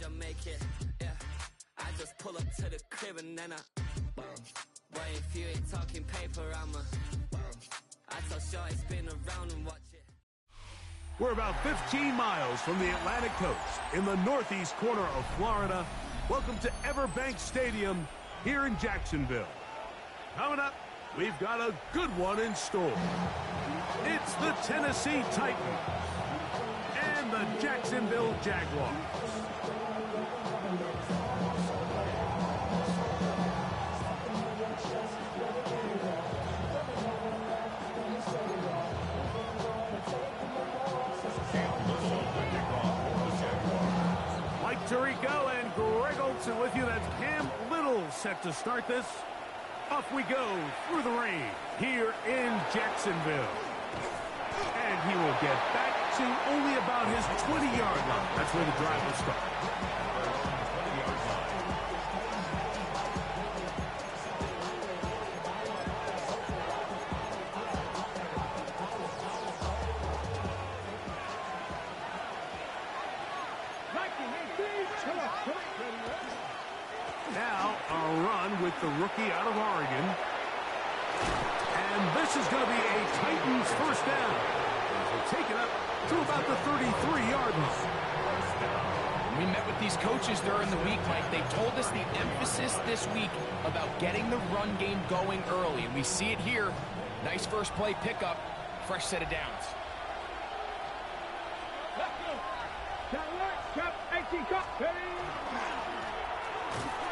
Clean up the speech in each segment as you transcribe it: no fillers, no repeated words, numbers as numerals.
to make it. Yeah, I just pull up to the crib and then I boy, if you ain't talking paper, I tell Shorty spin around and watch it. We're about 15 miles from the Atlantic coast in the northeast corner of Florida. Welcome to Everbank Stadium here in Jacksonville. Coming up, we've got a good one in store. It's the Tennessee Titans and the Jacksonville Jaguars. Mike Tirico and Greg Olson with you. That's Cam Little set to start this. Off we go through the rain here in Jacksonville. And he will get back to only about his 20-yard line. That's where the drive will start. Now a run with the rookie out of Oregon. And this is going to be a Titans first down. They'll take it up to about the 33-yard line. We met with these coaches during the week, Mike. They told us the emphasis this week about getting the run game going early. And we see it here. Nice first play pickup. Fresh set of downs.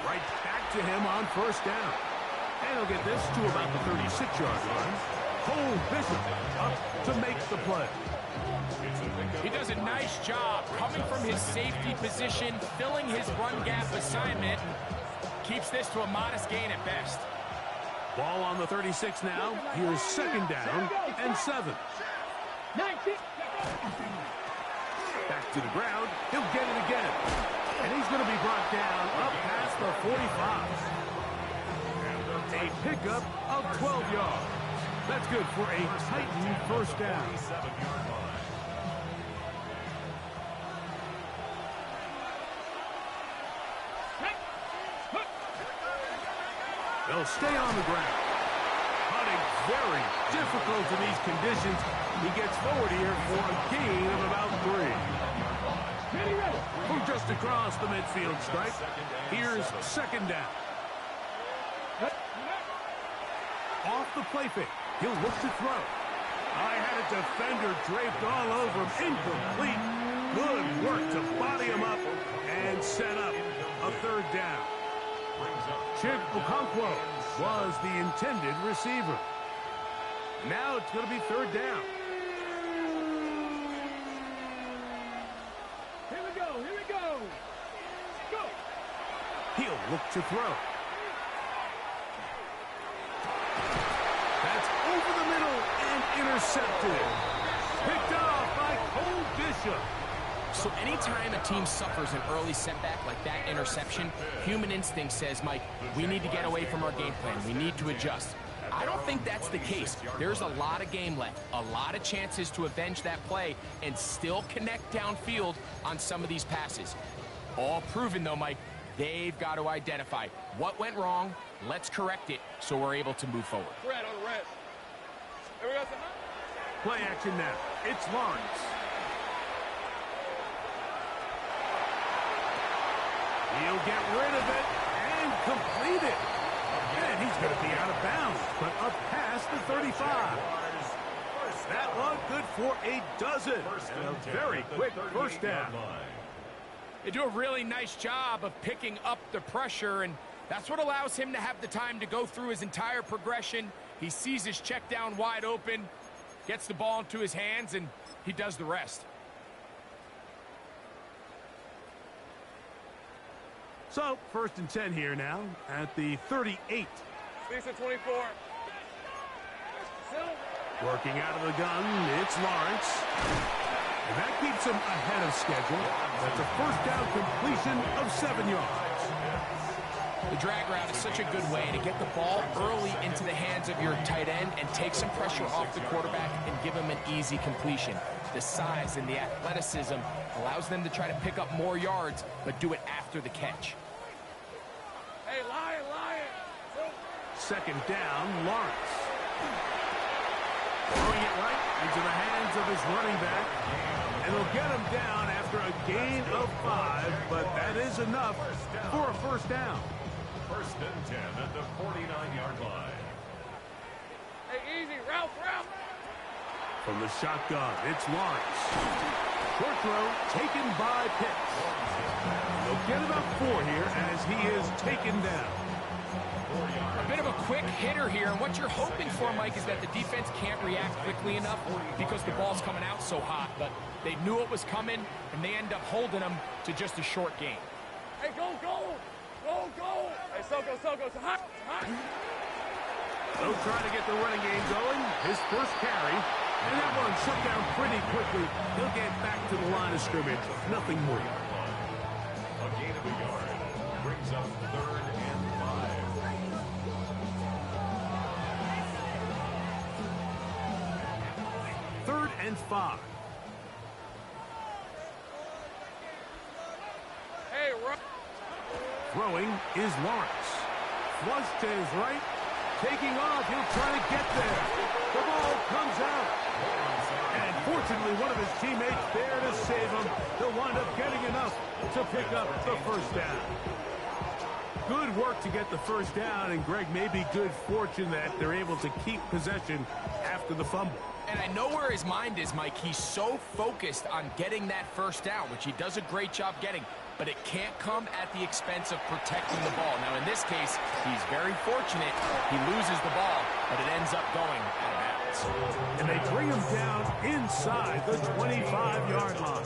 Right back to him on first down. And he'll get this to about the 36-yard line. Cole Bishop up to make the play. He does a nice job coming from his safety position, filling his run gap assignment. Keeps this to a modest gain at best. Ball on the 36 now. Here's second down and 7. Back to the ground. He'll get it again. And he's going to be brought down up past the 45. A pickup of 12 yards. That's good for a Titan first down. They'll stay on the ground. Hunting very difficult in these conditions. He gets forward here for a gain of about 3. From just across the midfield stripe, here's second down. Off the play fake, he'll look to throw. I had a defender draped all over him. Incomplete. Good work to body him up and set up a third down. Chig Okonkwo was the intended receiver. Now it's going to be third down. Here we go, here we go. Go. He'll look to throw. That's over the middle and intercepted. Picked off by Cole Bishop. So anytime a team suffers an early setback like that interception, human instinct says, Mike, we need to get away from our game plan. We need to adjust. I don't think that's the case. There's a lot of game left, a lot of chances to avenge that play and still connect downfield on some of these passes. All proven, though, Mike, they've got to identify what went wrong, let's correct it so we're able to move forward. Red on the red. Here we go. Play action now. It's Lawrence. He'll get rid of it and complete it. And he's going to be out of bounds, but up past the 35. That one good for a dozen. And a very quick first down. They do a really nice job of picking up the pressure, and that's what allows him to have the time to go through his entire progression. He sees his check down wide open, gets the ball into his hands, and he does the rest. So, first and 10 here now at the 38. Lisa 24. Working out of the gun, it's Lawrence. And that keeps him ahead of schedule. That's a first down completion of 7 yards. The drag route is such a good way to get the ball early into the hands of your tight end and take some pressure off the quarterback and give him an easy completion. the size and the athleticism allows them to try to pick up more yards, but do it after the catch. Hey, Lion! Second down, Lawrence. Throwing it right into the hands of his running back. And he'll get him down after a gain of 5, but that is enough for a first down. First and 10 at the 49-yard line. Hey, easy, route! From the shotgun, it's Lawrence. Short throw taken by Pitts. They'll get about 4 here as he is taken down. A bit of a quick hitter here, and what you're hoping for, Mike, is that the defense can't react quickly enough because the ball's coming out so hot, but they knew it was coming, and they end up holding them to just a short gain. Hey, go! Hey, Soko, hot! They'll try to get the running game going. His first carry, and that one shut down pretty quickly. He'll get back to the line of scrimmage. Nothing more. A gain of a yard brings up 3rd and 5. 3rd and 5. Hey, run! Throwing is Lawrence. Flush to his right. Taking off, he'll try to get there. The ball comes out. And fortunately, one of his teammates there to save him. He'll wind up getting enough to pick up the first down. Good work to get the first down, and Greg, maybe good fortune that they're able to keep possession after the fumble. And I know where his mind is, Mike. He's so focused on getting that first down, which he does a great job getting, but it can't come at the expense of protecting the ball. Now, in this case, he's very fortunate. He loses the ball, but it ends up going out of bounds. And they bring him down inside the 25-yard line.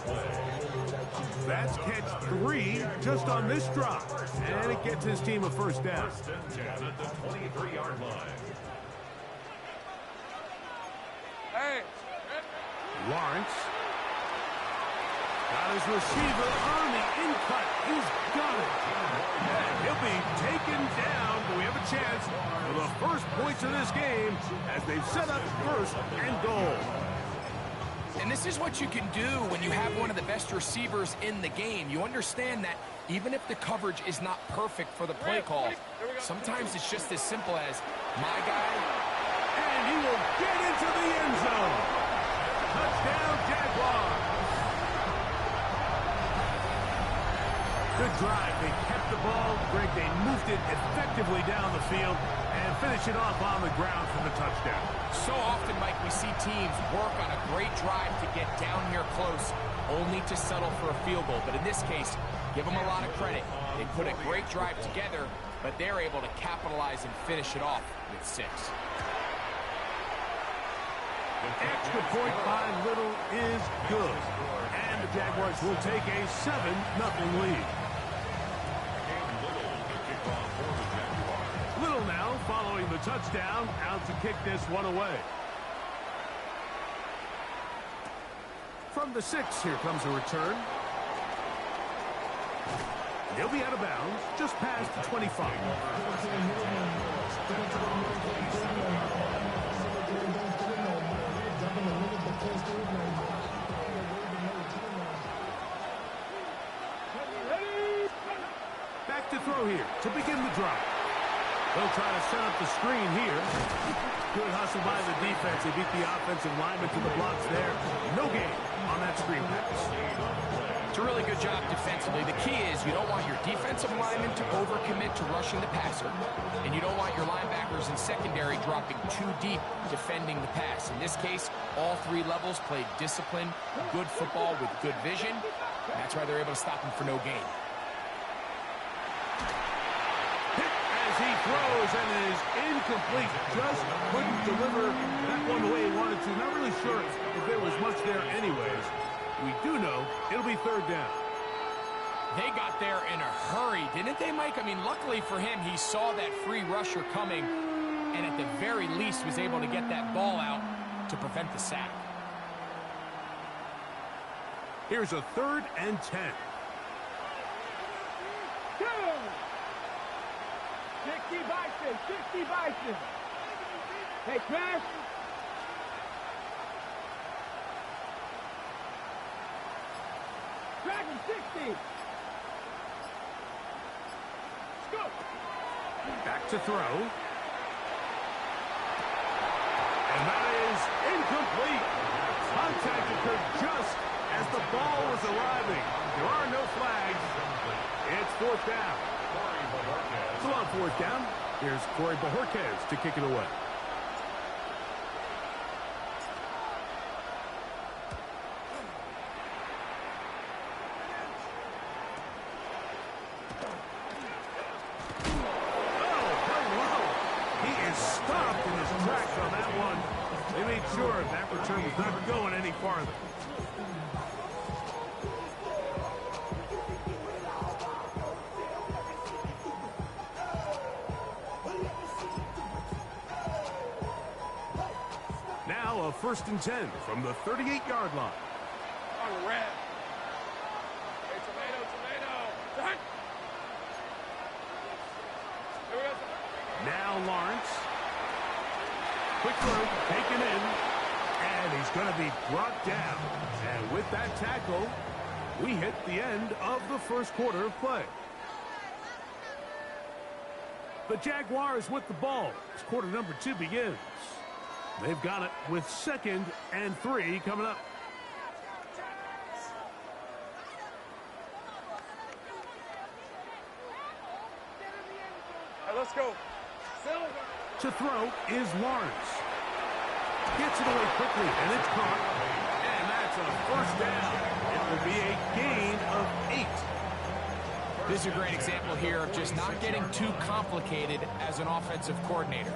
That's catch 3 just on this drive. And it gets his team a first down. First and 10 at the 23-yard line. Hey! Lawrence got his receiver on the in-cut. He's got it. And he'll be taken down, but we have a chance for the first points of this game as they've set up 1st and goal. And this is what you can do when you have one of the best receivers in the game. You understand that even if the coverage is not perfect for the play call, sometimes it's just as simple as, my guy. And he will get into the end zone. Touchdown, Jaguars. Good drive. They kept the ball. Greg, they moved it effectively down the field and finish it off on the ground for the touchdown. So often, Mike, we see teams work on a great drive to get down here close, only to settle for a field goal. But in this case, give them a lot of credit. They put a great drive together, but they're able to capitalize and finish it off with 6. Extra point by Little is good. And the Jaguars will take a 7-0 lead. Little now following the touchdown, out to kick this one away. From the 6, here comes a return. He'll be out of bounds, just past the 25. Back to throw here to begin the drive. They'll try to set up the screen here. Good hustle by the defense. They beat the offensive lineman to the blocks there. No gain on that screen pass. It's a really good job defensively. The key is you don't want your defensive linemen to overcommit to rushing the passer, and you don't want your linebackers in secondary dropping too deep defending the pass. In this case, all 3 levels played disciplined, good football with good vision. That's why they're able to stop him for no gain. He throws and is incomplete. Just couldn't deliver that one the way he wanted to. Not really sure if there was much there anyways. We do know it'll be 3rd down. They got there in a hurry, didn't they, Mike? I mean, luckily for him, he saw that free rusher coming and at the very least was able to get that ball out to prevent the sack. Here's a 3rd and 10. 60 Bison. Hey, Chris. Back to throw. And that is incomplete. Contact occurred just as the ball was arriving. There are no flags. It's fourth down. So on fourth down, here's Corey Bojorquez to kick it away. Stopped in his tracks on that one. They made sure that return was not going any farther. Now a 1st and 10 from the 38-yard line. On red. Hey, tomato. Here we go. Now Lawrence. Quick throw, taken in, and he's going to be brought down. And with that tackle, we hit the end of the first quarter of play. The Jaguars with the ball as quarter number 2 begins. They've got it with 2nd and 3 coming up. Hey, let's go. Silver. To throw is Lawrence. Gets it away quickly, and it's caught. And that's a 1st down. It will be a gain of 8. This is a great example here of just not getting too complicated as an offensive coordinator.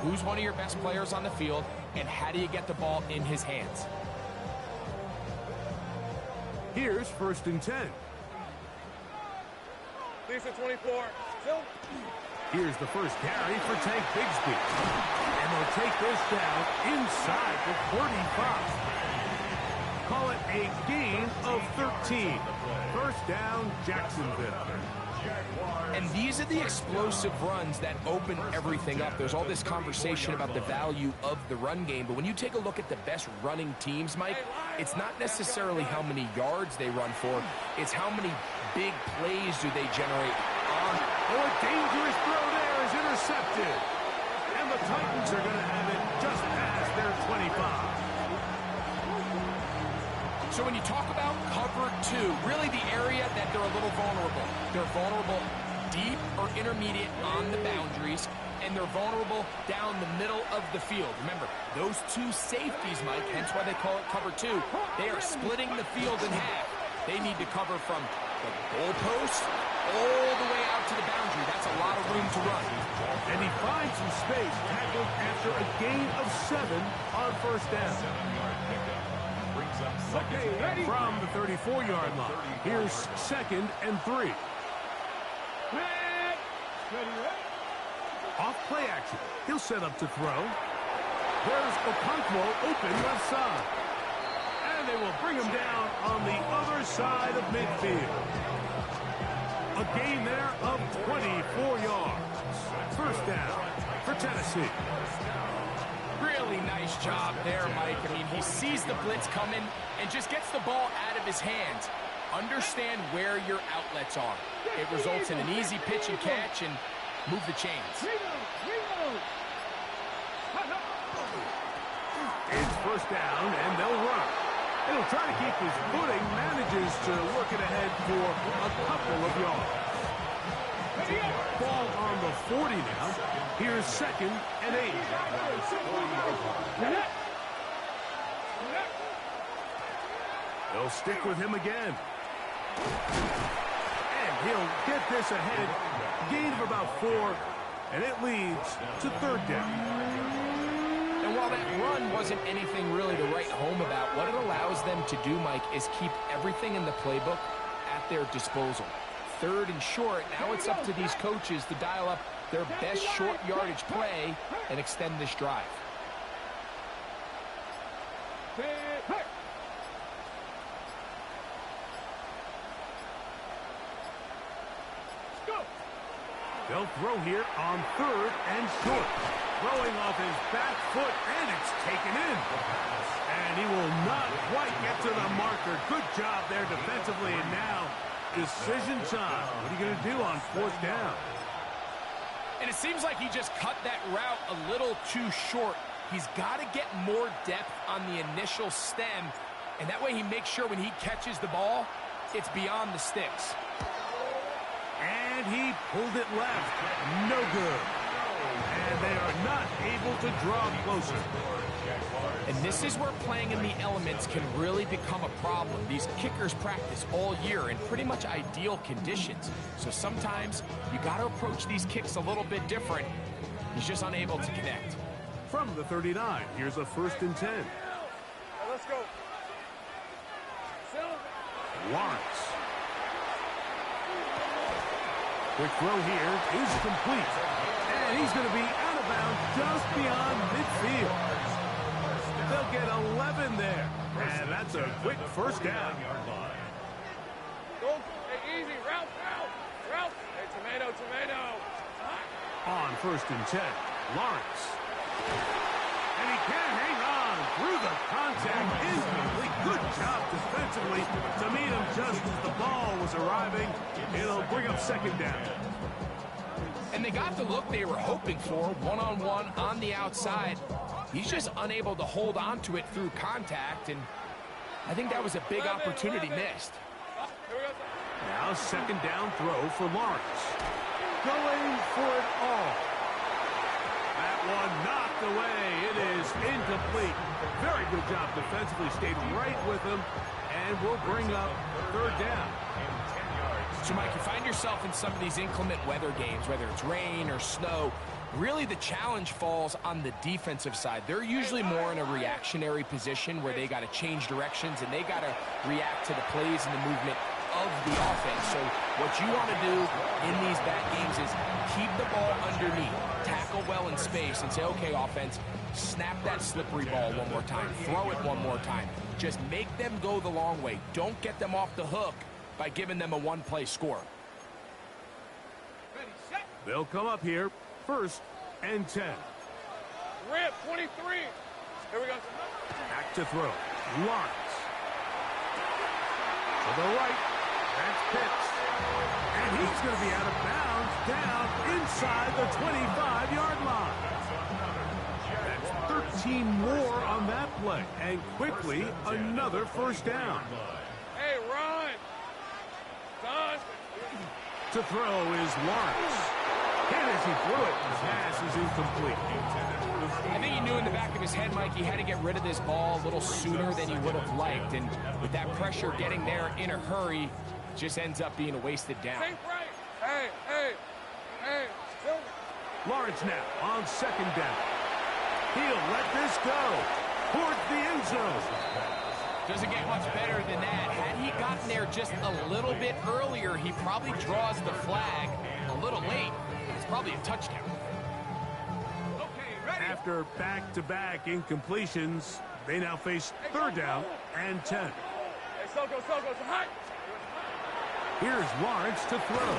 Who's one of your best players on the field, and how do you get the ball in his hands? Here's 1st and 10. Lisa 24. Silver. Here's the first carry for Tank Bigsby. And they'll take this down inside the 35. Call it a gain of 13. 1st down, Jacksonville. And these are the explosive runs that open everything up. There's all this conversation about the value of the run game, but when you take a look at the best running teams, Mike, it's not necessarily how many yards they run for, it's how many big plays do they generate on. Oh, a dangerous throw there is intercepted. And the Titans are going to have it just past their 25. So when you talk about cover 2, really the area that they're a little vulnerable. They're vulnerable deep or intermediate on the boundaries, and they're vulnerable down the middle of the field. Remember, those 2 safeties, Mike, hence why they call it cover 2, they are splitting the field in half. They need to cover from the goalpost all the way out to the boundary. That's a lot of room to run. And he finds some space, tackled after a gain of 7 on 1st down. From the 34-yard line, here's 2nd and 3. Off play action. He'll set up to throw. There's Okonkwo open left side. And they will bring him down on the other side of midfield. A gain there of 24 yards. 1st down for Tennessee. Really nice job there, Mike. I mean, he sees the blitz coming and just gets the ball out of his hands. Understand where your outlets are. It results in an easy pitch and catch and move the chains. It's 1st down, and they'll run. And he'll try to keep his footing, manages to work it ahead for a couple of yards. Ball on the 40 now. Here's 2nd and 8. They'll stick with him again. And he'll get this ahead. Gain of about 4, and it leads to 3rd down. And while that run wasn't anything really to write home about, what it allows them to do, Mike, is keep everything in the playbook at their disposal. 3rd and short, now it's up to these coaches to dial up their best short yardage play and extend this drive. They'll throw here on 3rd and short. throwing off his back foot, and it's taken in. And he will not quite get to the marker. Good job there defensively, and now decision time. What are you going to do on 4th down? And it seems like he just cut that route a little too short. He's got to get more depth on the initial stem, and that way he makes sure when he catches the ball, it's beyond the sticks. And he pulled it left. No good. And they are not able to draw closer. And this is where playing in the elements can really become a problem. These kickers practice all year in pretty much ideal conditions. So sometimes you got to approach these kicks a little bit different. He's just unable to connect. From the 39, here's a 1st and 10. Let's go. Lawrence. Quick throw here is complete. And he's going to be out of bounds just beyond midfield. They'll get 11 there. And that's a quick 1st down. Go. Hey, easy. Route. Hey, tomato. On 1st and 10, Lawrence. And he can't hang on through the contact. Incomplete. Good job defensively to meet him just as the ball was arriving. It'll bring up 2nd down. And they got the look they were hoping for, one-on-one on the outside. He's just unable to hold on to it through contact, and I think that was a big opportunity missed. Now 2nd down throw for Lawrence. Going for it all. That one knocked away. It is incomplete. Very good job defensively. Stayed right with him, and will bring up 3rd down. So, Mike, you find yourself in some of these inclement weather games, whether it's rain or snow, really the challenge falls on the defensive side. They're usually more in a reactionary position where they got to change directions and they got to react to the plays and the movement of the offense. So what you want to do in these bad games is keep the ball underneath, tackle well in space, and say, okay, offense, snap that slippery ball one more time, throw it one more time. Just make them go the long way. Don't get them off the hook by giving them a one-play score. They'll come up here, 1st and 10. Rip, 23. Here we go. Back to throw. Lawrence. To the right. That's Pitts. And he's going to be out of bounds down inside the 25-yard line. That's 13 more on that play. And quickly, another 1st down. Hey, run. Done. To throw is Lawrence. And as he threw it, the pass is incomplete. I think he knew in the back of his head, Mike, he had to get rid of this ball a little sooner than he would have liked. And with that pressure getting there in a hurry, just ends up being a wasted down. Safe right. Hey. Lawrence now on 2nd down. He'll let this go towards the end zone. Doesn't get much better than that. Had he gotten there just a little bit earlier, he probably draws the flag a little late. It's probably a touchdown. After back-to-back incompletions, they now face 3rd down and 10. Hey, Soko, high. Here's Lawrence to throw.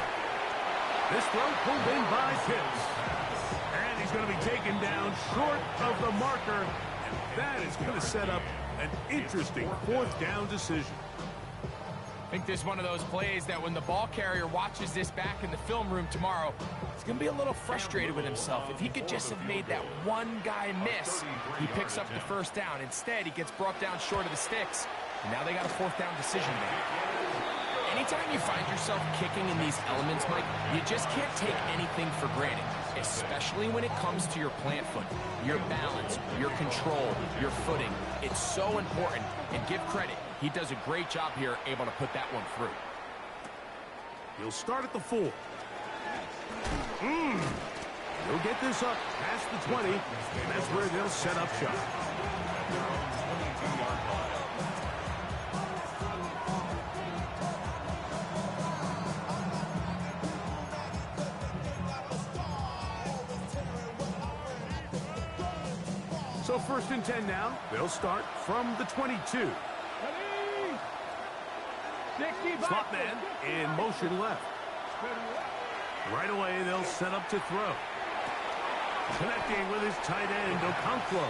This throw pulled in by Pitts. And he's going to be taken down short of the marker. And that is going to set up an interesting 4th down decision. I think this is one of those plays that when the ball carrier watches this back in the film room tomorrow, he's going to be a little frustrated with himself. If he could just have made that one guy miss, he picks up the 1st down. Instead, he gets brought down short of the sticks, and now they got a 4th down decision there. Anytime you find yourself kicking in these elements, Mike, you just can't take anything for granted, especially when it comes to your plant foot, your balance, your control, your footing. It's so important, and give credit. He does a great job here, able to put that one through. He'll start at the 4. He'll get this up past the 20, and that's where they'll set up shop. So 1st and 10 now. They'll start from the 22. Slot man in motion left. Right away, they'll set up to throw. Connecting with his tight end, Okonkwo.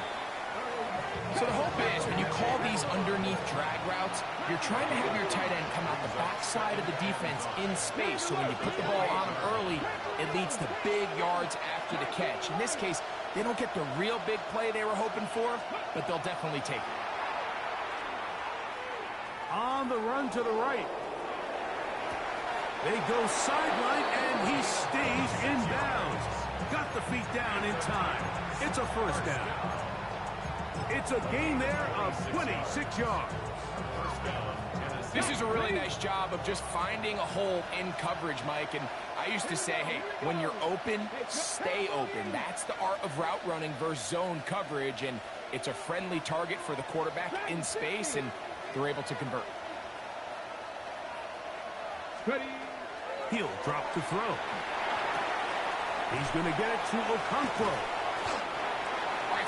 So the hope is when you call these underneath drag routes, you're trying to have your tight end come out the backside of the defense in space. So when you put the ball on him early, it leads to big yards after the catch. In this case, they don't get the real big play they were hoping for, but they'll definitely take it. On the run to the right. They go sideline, and he stays in bounds. Got the feet down in time. It's a first down. It's a gain there of 26 yards. This is a really nice job of just finding a hole in coverage, Mike. And I used to say, hey, when you're open, stay open. That's the art of route running versus zone coverage. And it's a friendly target for the quarterback in space, and they're able to convert. He'll drop to throw. He's going to get it to Okonkwo.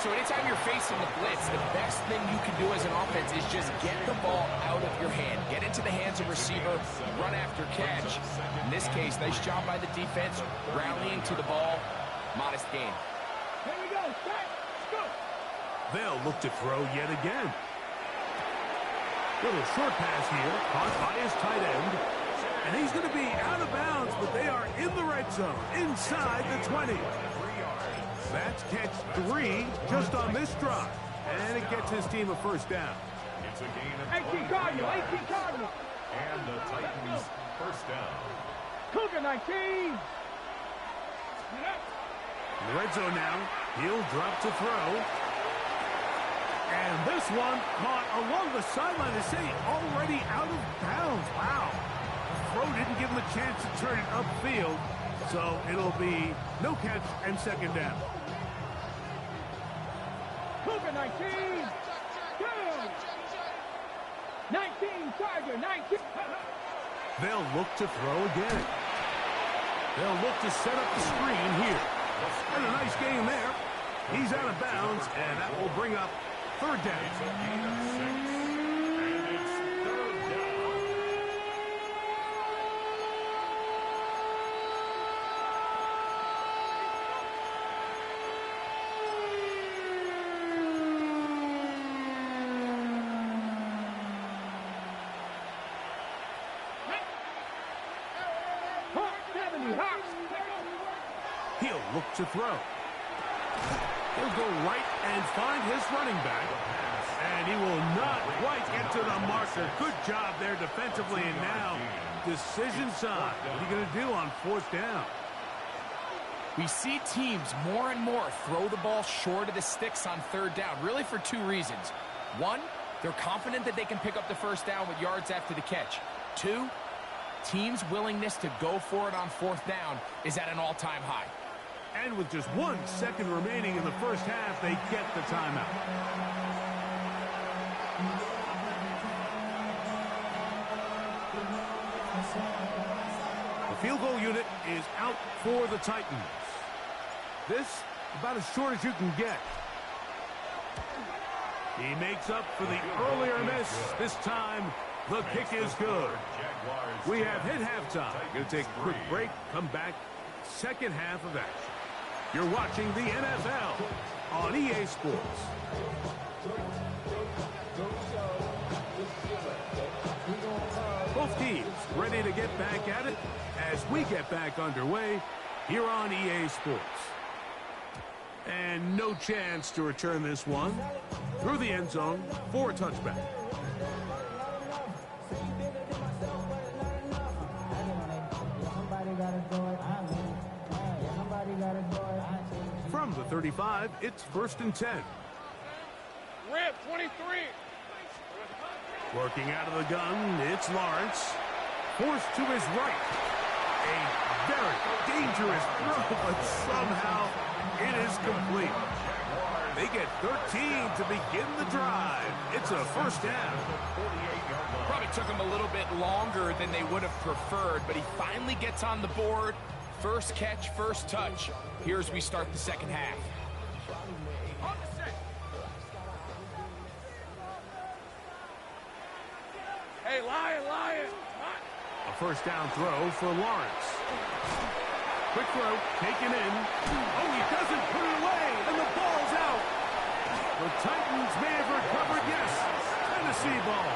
So anytime you're facing the blitz, the best thing you can do as an offense is just get the ball out of your hand. Get into the hands of receiver, run after catch. In this case, nice job by the defense, rallying to the ball. Modest gain. Here we go. Let's go. They'll look to throw yet again. Little short pass here, caught by his tight end. And he's going to be out of bounds, but they are in the red zone, inside the 20. That's catch 3 just on this drive. And it gets his team a first down. It's a gain of 18 Cardinal. And the Titans first down. Cougar 19. Red zone now. He'll drop to throw. And this one caught along the sideline to say already out of bounds. Wow. The throw didn't give him a chance to turn it upfield. So it'll be no catch and second down. Cougar 19. 19, Tiger, 19. They'll look to throw again. They'll look to set up the screen here. And a nice game there. He's out of bounds, and that will bring up third down. He'll look to throw. He'll go right and find his running back. And he will not quite get to the marker. Good job there defensively. And now, decision time. What are you going to do on fourth down? We see teams more and more throw the ball short of the sticks on third down, really for two reasons. One, they're confident that they can pick up the first down with yards after the catch. Two, teams' willingness to go for it on fourth down is at an all-time high. And with just 1 second remaining in the first half, they get the timeout. The field goal unit is out for the Titans. This, about as short as you can get. He makes up for the earlier miss. This time, the kick is good. We have hit halftime. Going to take a quick break, come back, second half of action. You're watching the NFL on EA Sports. Both teams ready to get back at it as we get back underway here on EA Sports. And no chance to return this one through the end zone for a touchback. From the 35, it's 1st and 10. Rip 23. Working out of the gun, it's Lawrence. Forced to his right. A very dangerous throw, but somehow it is complete. They get 13 to begin the drive. It's a first down. Probably took him a little bit longer than they would have preferred, but he finally gets on the board. First catch, first touch. Here's we start the second half. Hey, Lion. A first down throw for Lawrence. Quick throw, taken in. Oh, he doesn't put it away, and the ball's out. The Titans may have recovered, yes. Tennessee ball.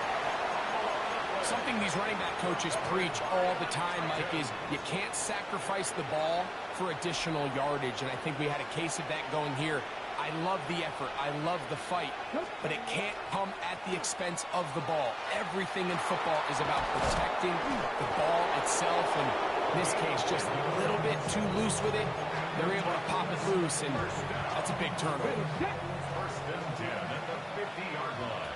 Something these running back coaches preach all the time, Mike, is you can't sacrifice the ball for additional yardage, and I think we had a case of that going here. I love the effort. I love the fight, but it can't come at the expense of the ball. Everything in football is about protecting the ball itself, and in this case, just a little bit too loose with it. They're able to pop it loose, and that's a big turnover. First and 10 at the 50-yard line.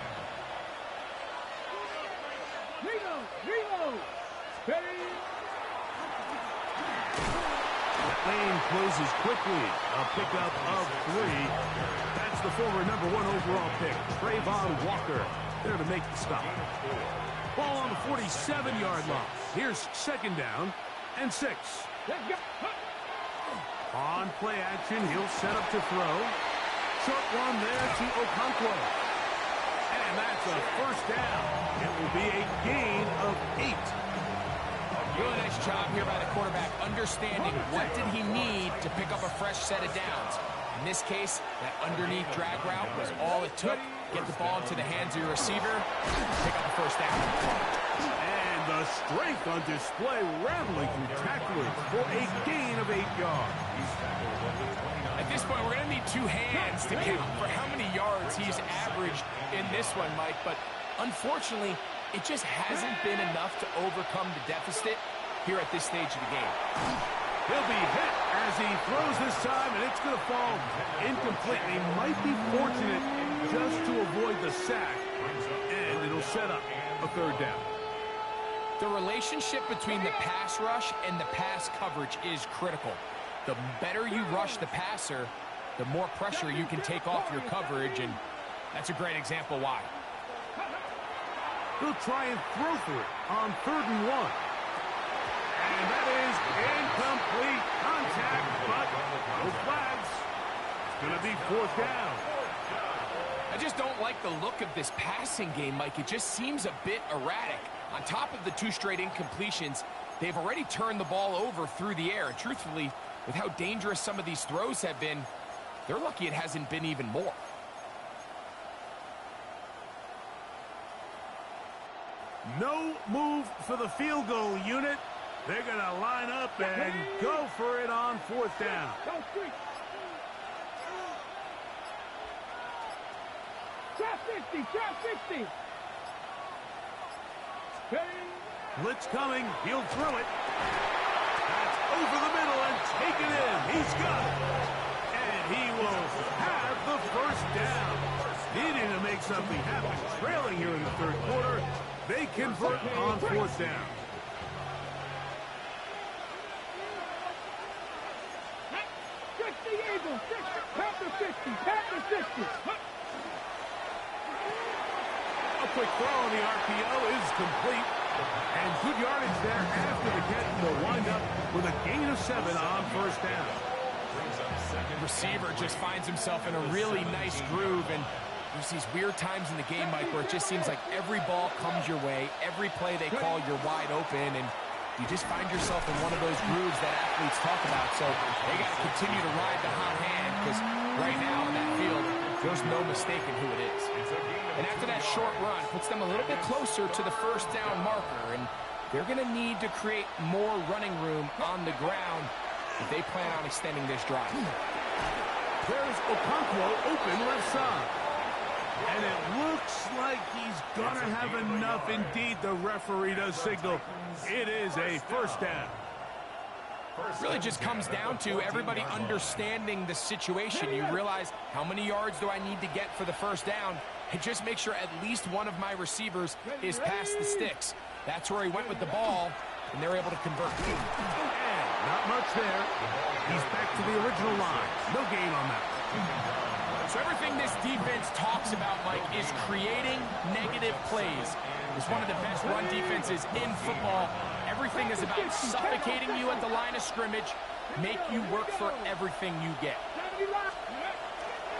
That lane closes quickly. A pickup of 3. That's the former #1 overall pick, Trayvon Walker, there to make the stop. Ball on the 47-yard line. Here's second down and 6. On play action, he'll set up to throw. Short one there to Okonkwo. And that's a first down. It will be a gain of 8. Really nice job here by the quarterback, understanding what did he need to pick up a fresh set of downs. In this case, that underneath drag route was all it took. Get the ball into the hands of your receiver, pick up a first down. And the strength on display, rattling through tacklers for a gain of 8 yards. At this point, we're going to need 2 hands to count for how many yards he's averaged in this one, Mike. But unfortunately, it just hasn't been enough to overcome the deficit here at this stage of the game. He'll be hit as he throws this time, and it's going to fall incomplete. He might be fortunate just to avoid the sack, and it'll set up a third down. The relationship between the pass rush and the pass coverage is critical. The better you rush the passer, the more pressure you can take off your coverage, and that's a great example why. He'll try and throw for it on 3rd and 1. And that is incomplete contact, but no flags. It's going to be 4th down. I just don't like the look of this passing game, Mike. It just seems a bit erratic. On top of the 2 straight incompletions, they've already turned the ball over through the air. And truthfully, with how dangerous some of these throws have been, they're lucky it hasn't been even more. No move for the field goal unit. They're going to line up and go for it on 4th down. Trap 50. Blitz coming. He'll throw it. That's over the middle and taken in. He's got it. And he will have the first down. Needing to make something happen. Trailing here in the 3rd quarter. They convert on 4th down. A quick throw on the RPO is complete. And good yardage there after the catch. Will wind up with a gain of 7 on 1st down. The receiver just finds himself in a really nice groove, and there's these weird times in the game, Mike, where it just seems like every ball comes your way, every play they call, you're wide open, and you just find yourself in one of those grooves that athletes talk about. So they got to continue to ride the hot hand, because right now in that field, there's no mistaking who it is. And after that short run, puts them a little bit closer to the first down marker, and they're going to need to create more running room on the ground if they plan on extending this drive. There's Okonkwo open left side. And it looks like he's going to have enough. Indeed, the referee does signal it is a first down. Really just comes down to everybody understanding the situation. You realize, how many yards do I need to get for the first down? And just make sure at least one of my receivers is past the sticks. That's where he went with the ball, and they're able to convert. And not much there. He's back to the original line. No gain on that. So everything this defense talks about, Mike, is creating negative plays. It's one of the best run defenses in football. Everything is about suffocating you at the line of scrimmage, make you work for everything you get.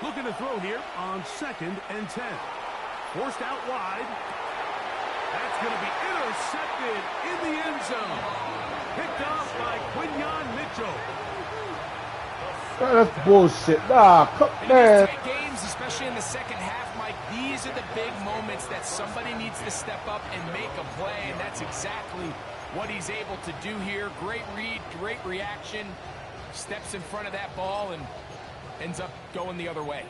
Looking to throw here on 2nd and 10. Forced out wide. That's going to be intercepted in the end zone. Picked off by Quinyon Mitchell. That's bullshit. Nah, come In man. these tight games, especially in the second half, Mike, these are the big moments that somebody needs to step up and make a play, and that's exactly what he's able to do here. Great read, great reaction, steps in front of that ball and ends up going the other way.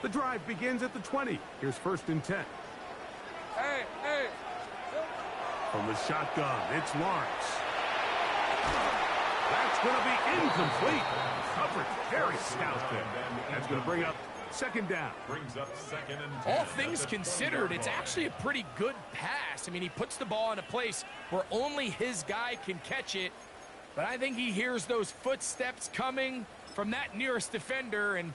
The drive begins at the 20. Here's 1st and 10. Hey, hey. From the shotgun, it's Lawrence. That's going to be incomplete. Coverage very stout there. That's going to bring up 2nd down. Brings up 2nd and 10. All things considered, it's actually a pretty good pass. I mean, he puts the ball in a place where only his guy can catch it. But I think he hears those footsteps coming from that nearest defender, and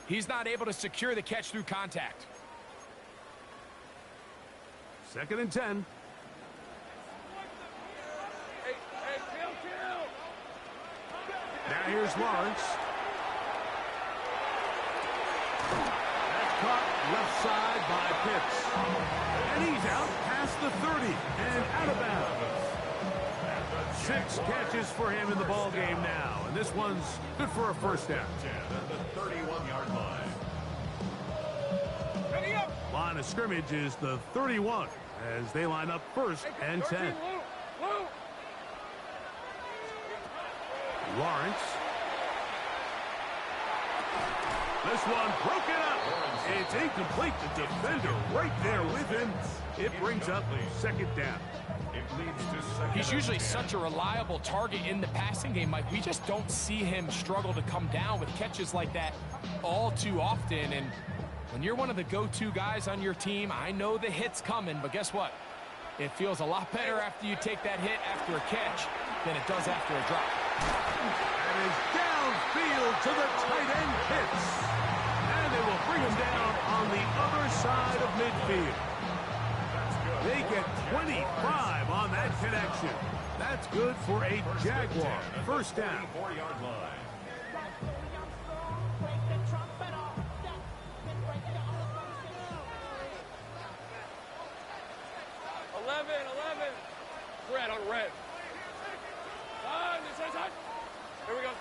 he's not able to secure the catch through contact. 2nd and 10. Hey, kill. Now here's Lawrence. That's caught left side by Pitts. And he's out past the 30 and out of bounds. 6 catches for him in the ball game now. And this one's good for a 1st down. At the 31-yard line. Ready up. Line of scrimmage is the 31 as they line up 1st and 10. Lou. Lawrence. This one broken up. It's incomplete. The defender right there with him. It brings up 2nd down. It leads to 2nd. He's usually such a reliable target in the passing game, Mike. We just don't see him struggle to come down with catches like that all too often. And when you're one of the go-to guys on your team, I know the hit's coming, but guess what? It feels a lot better after you take that hit after a catch than it does after a drop. That is downfield to the tight end Pitts. And they will bring him down on the other side of midfield. They get 25 on that connection. That's good for a Jaguar 1st down. 4-yard line. 11. Red on red. Here we go.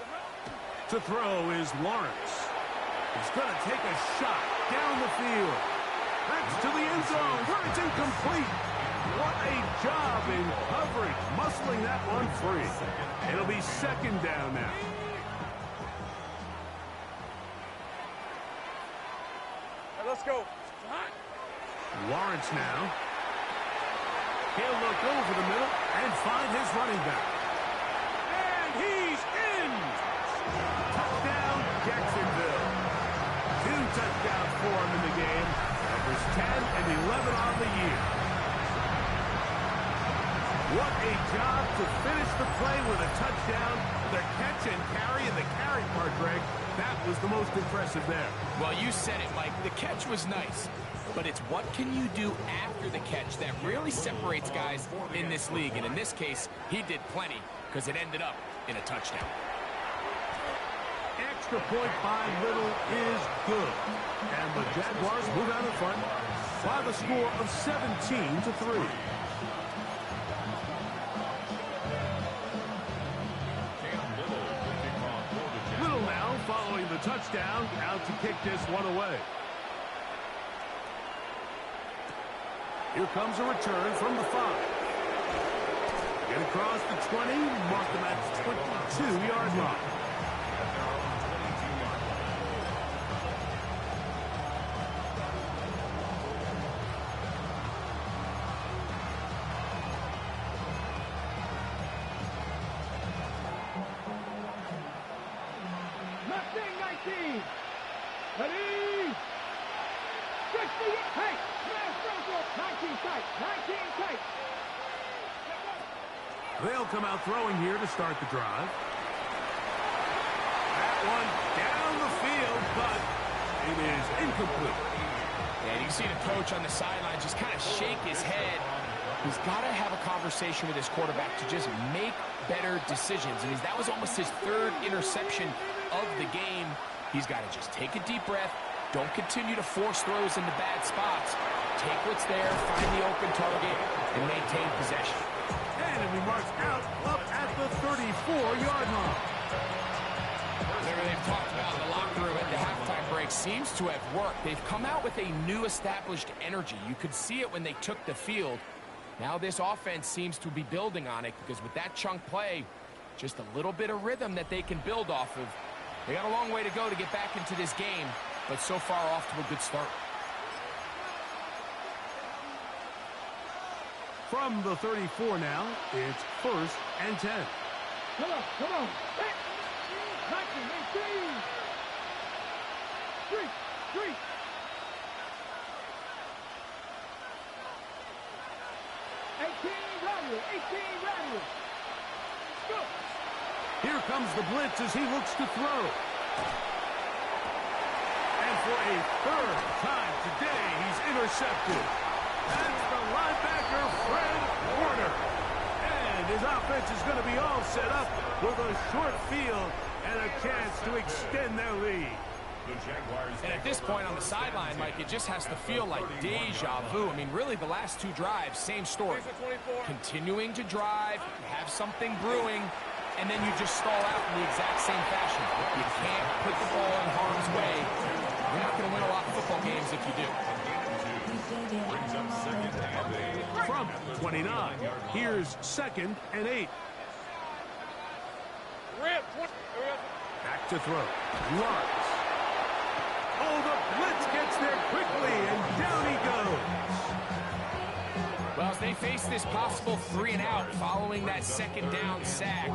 To throw is Lawrence. He's going to take a shot down the field. That's to the end zone where it's incomplete. What a job in coverage, muscling that one free. It'll be 2nd down now. Right, let's go. Lawrence now. He'll look over the middle and find his running back. And he's in! Touchdown, Jacksonville. 2 touchdowns for him in the game. Numbers 10 and 11 on the year. What a job to finish the play with a touchdown. The catch and carry, and the carry part, Greg, that was the most impressive there. Well, you said it, Mike. The catch was nice, but it's what can you do after the catch that really separates guys in this league. And in this case, he did plenty because it ended up in a touchdown. Extra point by Little is good. And the Jaguars move out in front by the score of 17-3. Little now following the touchdown, out to kick this one away. Here comes a return from the 5. Get across the 20, mark them at 22-yard line. They'll come out throwing here to start the drive. That one down the field, but it is incomplete. And you see the coach on the sideline just kind of shake his head. He's got to have a conversation with his quarterback to just make better decisions. I mean, that was almost his 3rd interception of the game. He's got to just take a deep breath. Don't continue to force throws into bad spots. Take what's there, find the open target, and maintain possession. And he marks out up at the 34-yard line. They've talked about the locker room at the halftime break seems to have worked. They've come out with a new established energy. You could see it when they took the field. Now this offense seems to be building on it because with that chunk play, just a little bit of rhythm that they can build off of. They got a long way to go to get back into this game, but so far off to a good start. From the 34 now, it's 1st and 10. Come on, come on. 3. 18 Rodgers. Go. Here comes the blitz as he looks to throw. And for a 3rd time today, he's intercepted. That's the linebacker, Fred Warner. And his offense is going to be all set up with a short field and a chance to extend their lead. And at this point on the sideline, Mike, it just has to feel like deja vu. I mean, really, the last 2 drives, same story. Continuing to drive, have something brewing, and then you just stall out in the exact same fashion. You can't put the ball in harm's way. You're not going to win a lot of football games if you do. From 29, here's 2nd and 8. Back to throw. Lawrence. Oh, the blitz gets there quickly, and down he goes. Well, as they face this possible 3 and out following that 2nd down sack,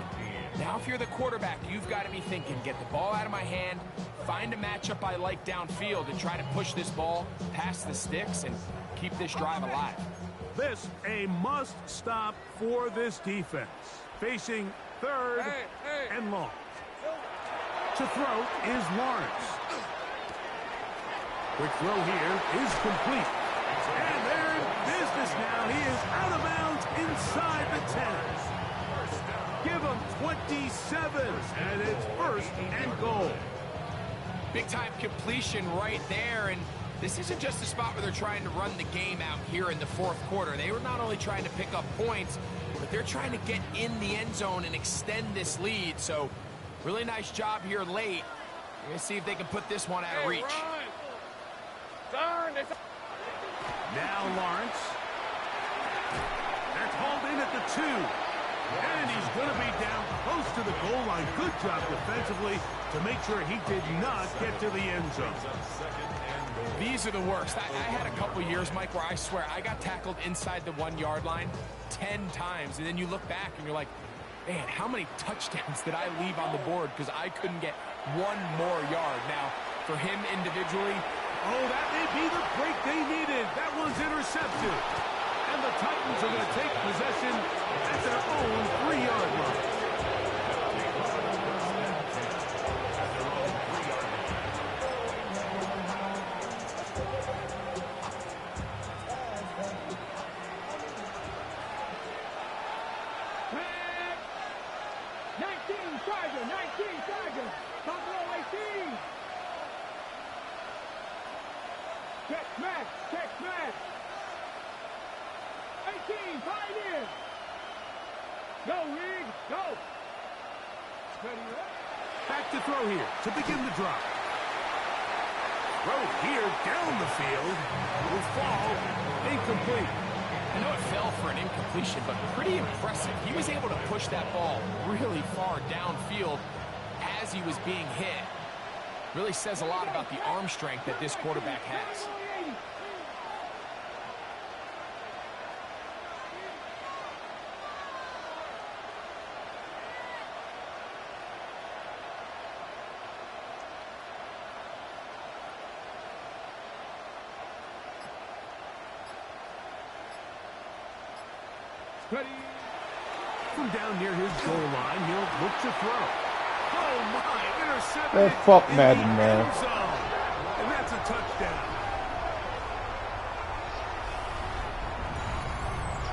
now if you're the quarterback, you've got to be thinking, get the ball out of my hand, find a matchup I like downfield, and try to push this ball past the sticks and keep this drive alive. This a must-stop for this defense. Facing 3rd and long. To throw is Lawrence. Quick throw here is complete. And they're in business now. He is out of bounds inside the 10. Give him 27, and it's 1st and goal. Big-time completion right there, and this isn't just a spot where they're trying to run the game out here in the 4th quarter. They were not only trying to pick up points, but they're trying to get in the end zone and extend this lead. So, really nice job here late. We're going to see if they can put this one out of reach. Now Lawrence. That's hauled in at the 2. And he's going to be down close to the goal line. Good job defensively to make sure he did not get to the end zone. These are the worst. I had a couple years, Mike, where I swear I got tackled inside the 1-yard line 10 times. And then you look back and you're like, man, how many touchdowns did I leave on the board because I couldn't get 1 more yard? Now, for him individually, oh, that may be the break they needed. That one's intercepted. And the Titans are going to take possession at their own 3-yard line. Check smash. 18, Pioneer. Go, Reed, go. Back to throw here to begin the drive. Throw here down the field. Will fall incomplete. I know it fell for an incompletion, but pretty impressive. He was able to push that ball really far downfield as he was being hit. Really says a lot about the arm strength that this quarterback has. Ready. From down near his goal line, he'll look to throw. Oh my, intercepted. That fuck Madden, man. And that's a touchdown.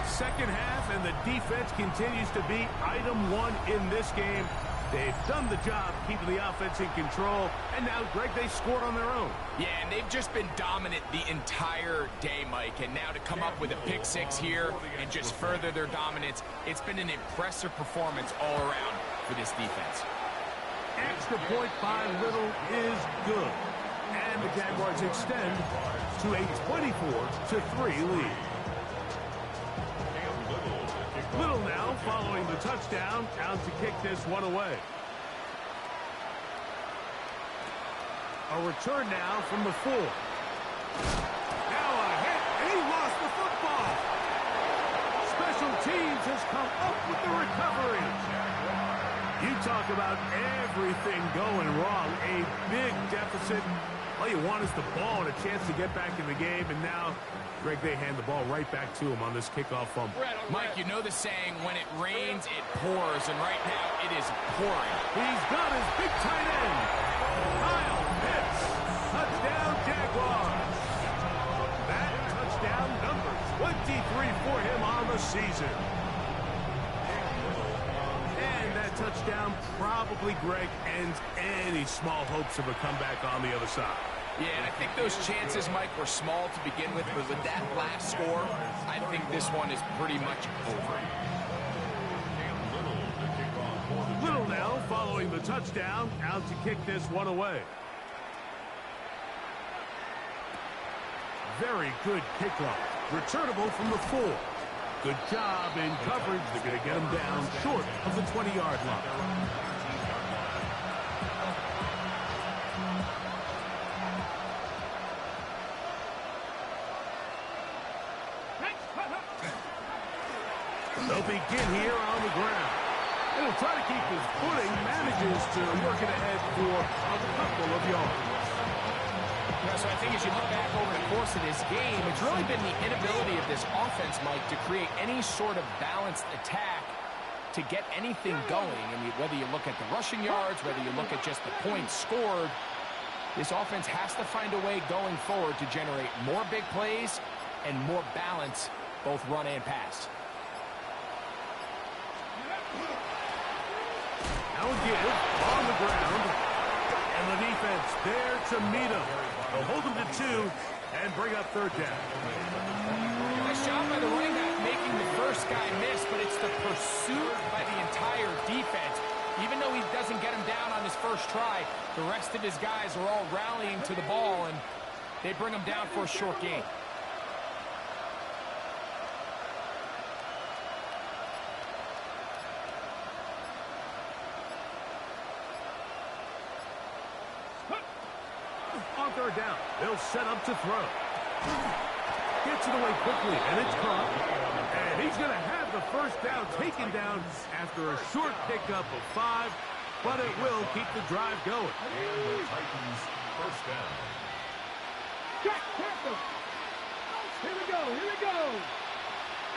Second half, and the defense continues to be item 1 in this game. They've done the job keeping the offense in control, and now, Greg, they scored on their own. Yeah, and they've just been dominant the entire day, Mike, and now to come up with a pick 6 here and just further their dominance, it's been an impressive performance all around for this defense. extra point by Little is good. And the Jaguars extend to a 24-3 lead. Little now following the touchdown, out to kick this one away. A return now from the 4. Now a hit, and he lost the football. Special teams has come up with the recovery. You talk about everything going wrong. A big deficit. All you want is the ball and a chance to get back in the game, and now, Greg, they hand the ball right back to him on this kickoff fumble. Mike, you know the saying, when it rains, it pours, and right now it is pouring. He's got his big tight end. Kyle Pitts. Touchdown, Jaguars. That touchdown number 23 for him on the season. And that touchdown probably, Greg, ends any small hopes of a comeback on the other side. Yeah, and I think those chances, Mike, were small to begin with, but with that last score, I think this one is pretty much over. Little now following the touchdown, out to kick this one away. Very good kickoff. Returnable from the 4. Good job in coverage. They're going to get him down short of the 20-yard line. They'll begin here on the ground. And he'll try to keep his footing. Manages to work it ahead for a couple of yards. Yeah, so I think as you look back over the course of this game, it's really been the inability of this offense, Mike, to create any sort of balanced attack to get anything going. I mean, whether you look at the rushing yards, whether you look at just the points scored, this offense has to find a way going forward to generate more big plays and more balance, both run and pass. Now give on the ground. And the defense there to meet him. They'll hold him to 2 and bring up third down. Nice job by the running back making the first guy miss, but it's the pursuit by the entire defense. Even though he doesn't get him down on his first try, the rest of his guys are all rallying to the ball, and they bring him down for a short gain. On third down, they'll set up to throw. Gets it away quickly, and it's caught. And he's going to have the first down taken down after a short pickup of 5, but it will keep the drive going. And the Titans first down. Jack Tackle. Here we go. Here we go.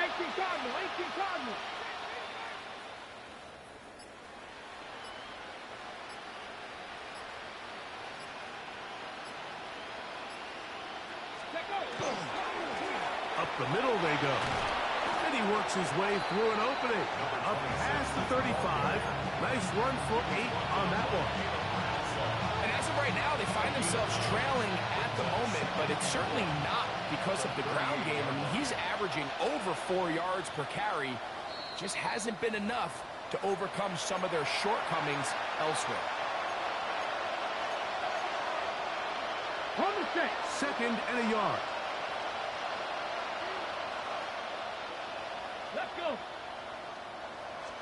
18 Cardinal. 18 Cardinal. Up the middle they go. And he works his way through an opening. Up past the 35. Nice run for 8 on that one. And as of right now, they find themselves trailing at the moment, but it's certainly not because of the ground game. I mean, he's averaging over 4 yards per carry. Just hasn't been enough to overcome some of their shortcomings elsewhere. On the set. 2nd and a yard. Let's go.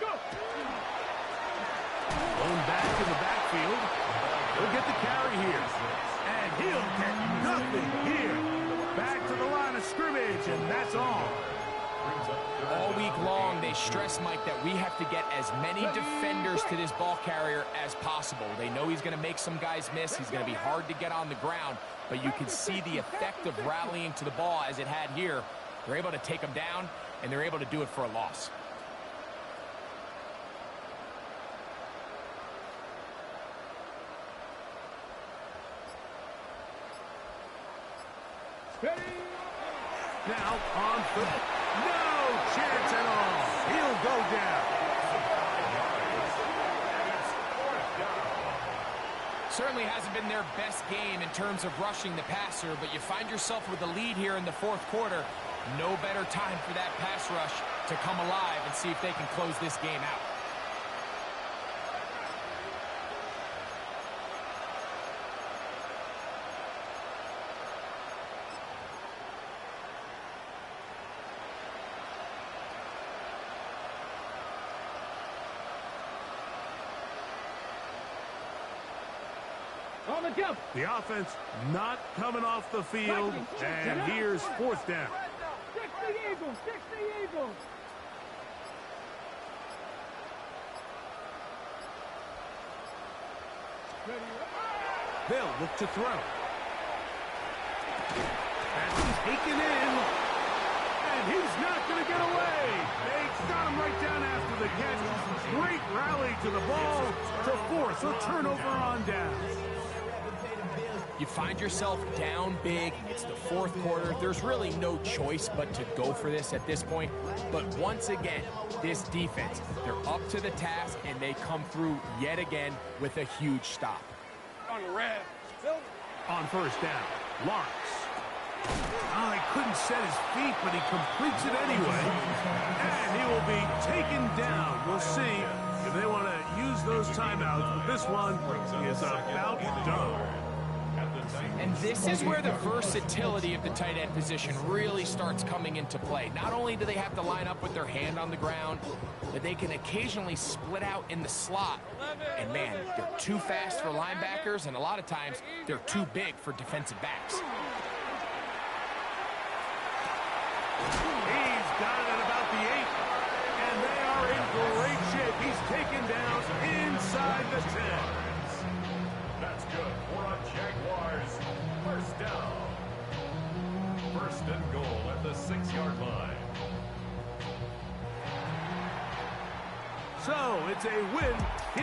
Go. Going back in the backfield. He'll get the carry here. And he'll get nothing here. Back to the line of scrimmage, and that's all. All week long, they stress, Mike, that we have to get as many defenders to this ball carrier as possible. They know he's going to make some guys miss. He's going to be hard to get on the ground, but you can see the effect of rallying to the ball as it had here. They're able to take him down, and they're able to do it for a loss. Ready. Now on foot. No chance at all. He'll go down. Certainly hasn't been their best game in terms of rushing the passer, but you find yourself with a lead here in the 4th quarter. No better time for that pass rush to come alive and see if they can close this game out. On the jump. The offense not coming off the field, and here's fourth down. 60 Eagles, 60 Eagles. They'll look to throw. That's taken in, and he's not going to get away. They got him right down after the catch. Great rally to the ball to force a turnover on down. You find yourself down big. It's the fourth quarter. There's really no choice but to go for this at this point. But once again, this defense, they're up to the task, and they come through yet again with a huge stop. On the red. On first down, Lawrence. Oh, he couldn't set his feet, but he completes it anyway. And he will be taken down. We'll see if they want to use those timeouts. But this one is about done. And this is where the versatility of the tight end position really starts coming into play. Not only do they have to line up with their hand on the ground, but they can occasionally split out in the slot. And man, they're too fast for linebackers, and a lot of times they're too big for defensive backs. He's got it at about the 8, and they are in great shape. He's taken down inside the 10. That's good for a Jaguars first down. First and goal at the 6-yard line. So it's a win.